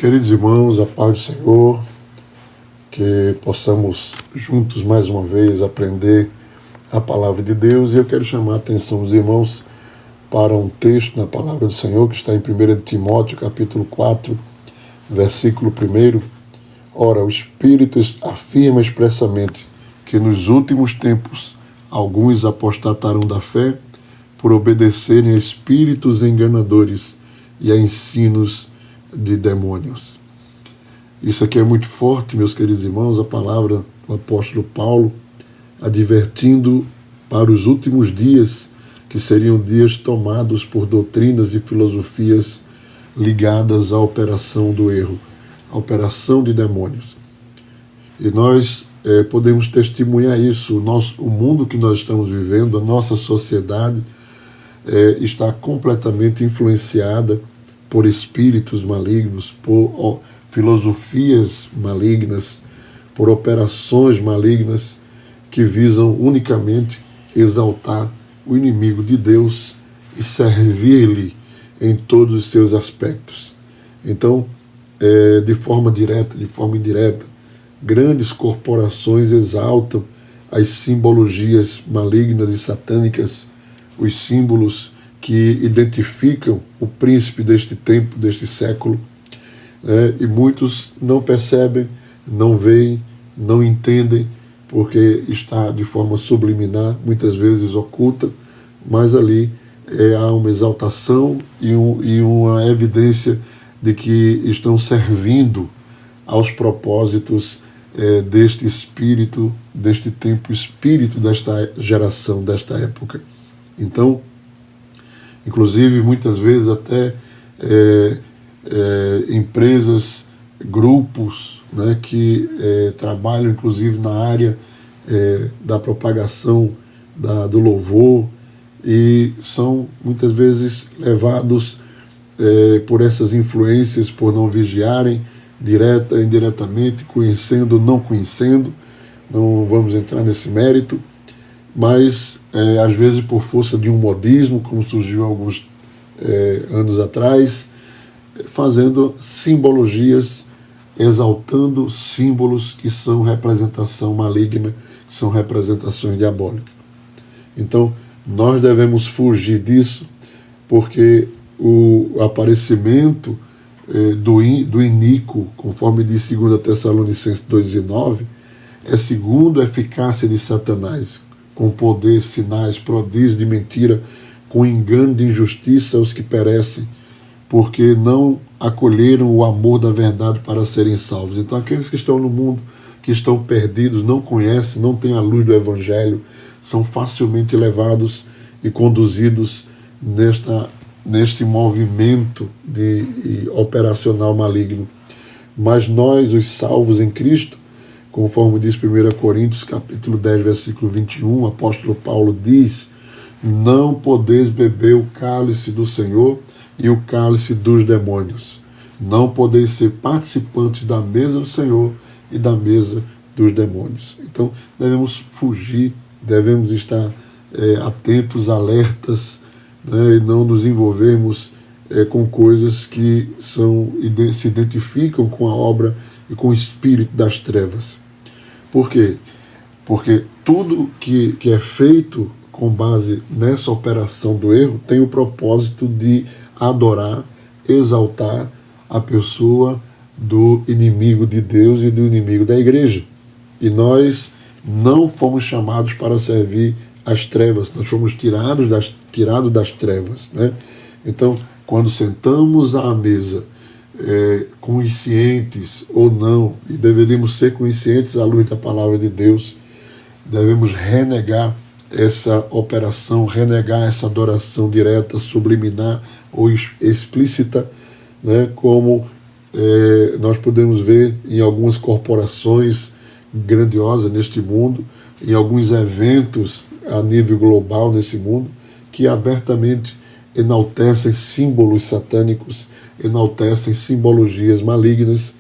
Queridos irmãos, a paz do Senhor, que possamos juntos mais uma vez aprender a palavra de Deus. E eu quero chamar a atenção dos irmãos para um texto na palavra do Senhor que está em 1 Timóteo, capítulo 4, versículo 1. Ora, o Espírito afirma expressamente que nos últimos tempos alguns apostatarão da fé por obedecerem a espíritos enganadores e a ensinos de demônios. Isso aqui é muito forte, meus queridos irmãos, a palavra do apóstolo Paulo, advertindo para os últimos dias, que seriam dias tomados por doutrinas e filosofias ligadas à operação do erro, à operação de demônios. E nós podemos testemunhar isso. O mundo que nós estamos vivendo, a nossa sociedade, está completamente influenciada por espíritos malignos, por filosofias malignas, por operações malignas que visam unicamente exaltar o inimigo de Deus e servir-lhe em todos os seus aspectos. Então, de forma direta, de forma indireta, grandes corporações exaltam as simbologias malignas e satânicas, os símbolos que identificam o príncipe deste tempo, deste século, e muitos não percebem, não veem, não entendem, porque está de forma subliminar, muitas vezes oculta, mas ali há uma exaltação e uma evidência de que estão servindo aos propósitos deste espírito, deste tempo, espírito desta geração, desta época. Então, inclusive, muitas vezes até empresas, grupos, né, que trabalham, inclusive, na área da propagação do louvor e são, muitas vezes, levados por essas influências, por não vigiarem, direta e indiretamente, conhecendo ou não conhecendo. Não vamos entrar nesse mérito, mas às vezes por força de um modismo, como surgiu alguns anos atrás, fazendo simbologias, exaltando símbolos que são representação maligna, que são representações diabólicas. Então, nós devemos fugir disso, porque o aparecimento do iníquo, conforme diz 2 Tessalonicenses 2:9, é segundo a eficácia de Satanás, com poder, sinais, prodígios de mentira, com engano de injustiça aos que perecem, porque não acolheram o amor da verdade para serem salvos. Então, aqueles que estão no mundo, que estão perdidos, não conhecem, não têm a luz do Evangelho, são facilmente levados e conduzidos neste movimento operacional maligno. Mas nós, os salvos em Cristo, conforme diz 1 Coríntios, capítulo 10, versículo 21, o apóstolo Paulo diz: não podeis beber o cálice do Senhor e o cálice dos demônios. Não podeis ser participantes da mesa do Senhor e da mesa dos demônios. Então, devemos fugir, devemos estar atentos, alertas, né, e não nos envolvermos com coisas que se identificam com a obra e com o espírito das trevas. Por quê? Porque tudo que é feito com base nessa operação do erro tem o propósito de adorar, exaltar a pessoa do inimigo de Deus e do inimigo da igreja. E nós não fomos chamados para servir as trevas, nós fomos tirados das trevas, né? Então, quando sentamos à mesa, conscientes ou não, e deveríamos ser conscientes à luz da palavra de Deus, devemos renegar essa operação, renegar essa adoração direta, subliminar ou explícita, né, como nós podemos ver em algumas corporações grandiosas neste mundo, em alguns eventos a nível global nesse mundo, que abertamente enaltecem símbolos satânicos, enaltecem simbologias malignas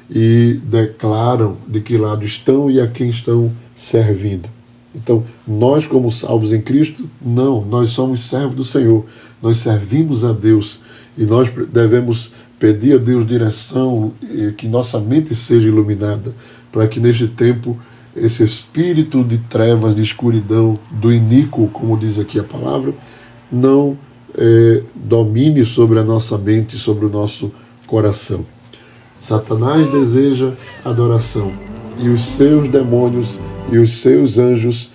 e declaram de que lado estão e a quem estão servindo. Então, nós como salvos em Cristo, não, nós somos servos do Senhor, nós servimos a Deus e nós devemos pedir a Deus direção, que nossa mente seja iluminada, para que neste tempo esse espírito de trevas, de escuridão, do iníquo, como diz aqui a palavra, não domine sobre a nossa mente, sobre o nosso coração. Satanás deseja adoração, e os seus demônios e os seus anjos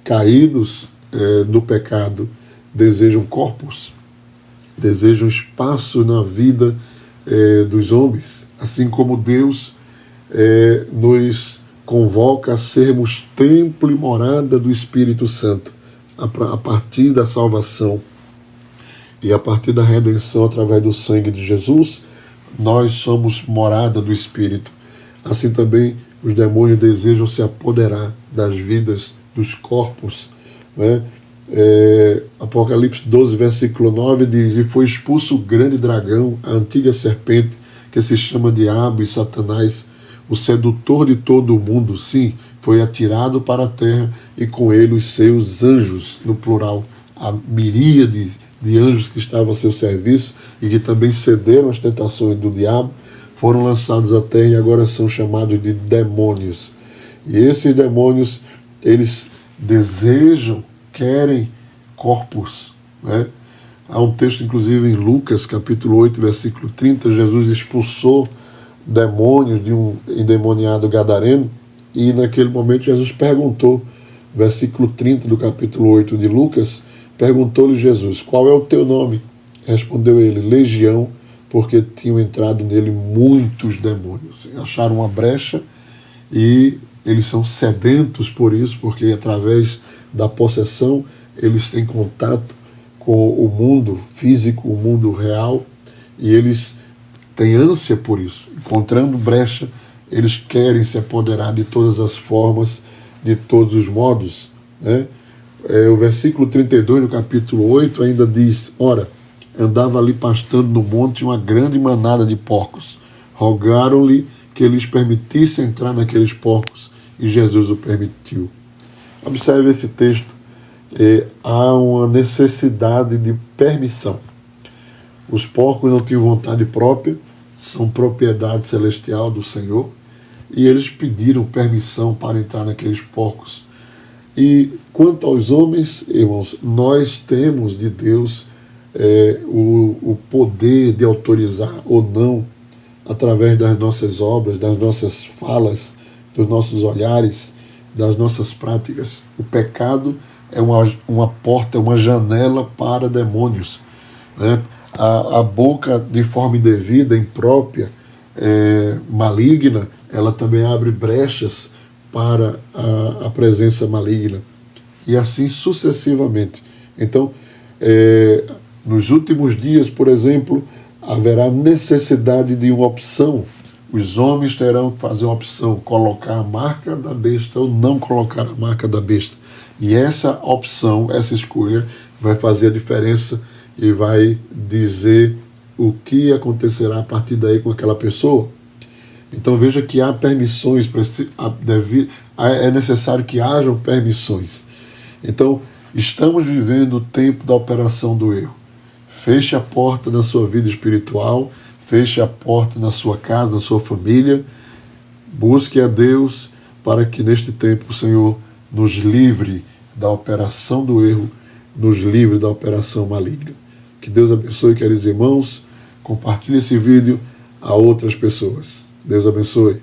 caídos no pecado desejam corpos, desejam espaço na vida dos homens, assim como Deus nos convoca a sermos templo e morada do Espírito Santo, a partir da salvação e a partir da redenção através do sangue de Jesus. Nós somos morada do Espírito. Assim também os demônios desejam se apoderar das vidas, dos corpos, né? Apocalipse 12, versículo 9 diz: e foi expulso o grande dragão, a antiga serpente, que se chama Diabo e Satanás, o sedutor de todo o mundo. Sim, foi atirado para a terra, e com ele os seus anjos, no plural, a miríade de anjos que estavam a seu serviço e que também cederam às tentações do diabo, foram lançados à terra e agora são chamados de demônios. E esses demônios, eles desejam, querem corpos, né? Há um texto, inclusive, em Lucas, capítulo 8, versículo 30, Jesus expulsou demônios de um endemoniado gadareno, e naquele momento Jesus perguntou, versículo 30 do capítulo 8 de Lucas, perguntou-lhe Jesus: qual é o teu nome? Respondeu ele: Legião, porque tinham entrado nele muitos demônios. Acharam uma brecha e eles são sedentos por isso, porque através da possessão eles têm contato com o mundo físico, o mundo real, e eles têm ânsia por isso. Encontrando brecha, eles querem se apoderar de todas as formas, de todos os modos, né? O versículo 32 do capítulo 8 ainda diz: ora, andava ali pastando no monte uma grande manada de porcos. Rogaram-lhe que lhes permitisse entrar naqueles porcos, e Jesus o permitiu. Observe esse texto. Há uma necessidade de permissão. Os porcos não tinham vontade própria, são propriedade celestial do Senhor, e eles pediram permissão para entrar naqueles porcos. E quanto aos homens, irmãos, nós temos de Deus o poder de autorizar ou não, através das nossas obras, das nossas falas, dos nossos olhares, das nossas práticas. O pecado é uma porta, uma janela para demônios, né? A boca, de forma indevida, imprópria, maligna, ela também abre brechas para a presença maligna, e assim sucessivamente. Então, nos últimos dias, por exemplo, haverá necessidade de uma opção. Os homens terão que fazer uma opção: colocar a marca da besta ou não colocar a marca da besta. E essa opção, essa escolha, vai fazer a diferença e vai dizer o que acontecerá a partir daí com aquela pessoa. Então veja que há permissões, é necessário que hajam permissões. Então, estamos vivendo o tempo da operação do erro. Feche a porta na sua vida espiritual, feche a porta na sua casa, na sua família. Busque a Deus para que neste tempo o Senhor nos livre da operação do erro, nos livre da operação maligna. Que Deus abençoe, queridos irmãos. Compartilhe esse vídeo a outras pessoas. Deus abençoe.